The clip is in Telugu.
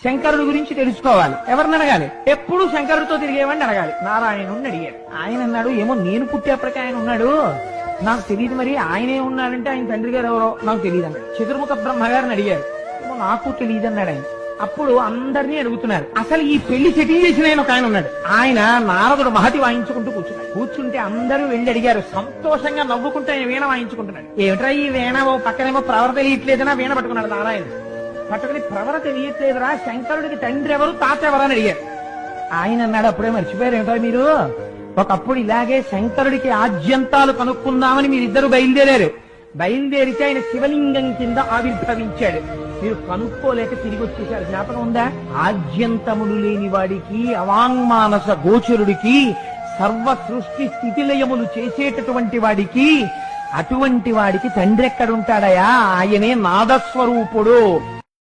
శంకరుడి గురించి తెలుసుకోవాలి. ఎవరిని అడగాలి? ఎప్పుడు శంకరుడితో తిరిగేవాడిని అడగాలి. నారాయణుడిని అడిగాడు. ఆయన అన్నాడు, ఏమో నేను పుట్టేప్పటికీ ఆయన ఉన్నాడు, నాకు తెలియదు. మరి ఆయనే ఉన్నాడంటే ఆయన తండ్రి గారు ఎవరో నాకు తెలియదు అన్నాడు. చతుర్ముఖ బ్రహ్మగారిని అడిగారు. ఏమో నాకు తెలియదు అన్నాడు ఆయన. అప్పుడు అందరినీ అడుగుతున్నారు. అసలు ఈ పెళ్లి సెటిల్ చేసిన ఆయన ఒక ఆయన ఉన్నాడు. ఆయన నారదుడు మహతి వాయించుకుంటూ కూర్చున్నాడు. కూర్చుంటే అందరూ వెళ్ళి అడిగారు. సంతోషంగా నవ్వుకుంటే ఆయన వీణ వాయించుకుంటున్నాడు. ఏమిట్రా ఈ వీణ? ఓ పక్కనేమో ప్రవర తెలియట్లేదనా వీణ పట్టుకున్నాడు. నారాయణ పట్టుకుని ప్రవర తెలియట్లేదురా, శంకరుడికి తండ్రి ఎవరు, తాత ఎవరని అడిగారు. ఆయన అన్నాడు, అప్పుడే మర్చిపోయారు ఏమిటో మీరు, ఒకప్పుడు ఇలాగే శంకరుడికి ఆద్యంతాలు కనుక్కుందామని మీరిద్దరు బయలుదేరారు. బయలుదేరితే ఆయన శివలింగం కింద ఆవిర్భవించాడు. మీరు కనుక్కోలేక తిరిగి వచ్చేశారు. జ్ఞాపకం ఉందా? ఆద్యంతములు లేని వాడికి, అవాంగ్మానస గోచరుడికి, సర్వ సృష్టి స్థితిలయములు చేసేటటువంటి వాడికి, అటువంటి వాడికి తండ్రి ఎక్కడుంటాడయా? ఆయనే నాదస్వరూపుడు.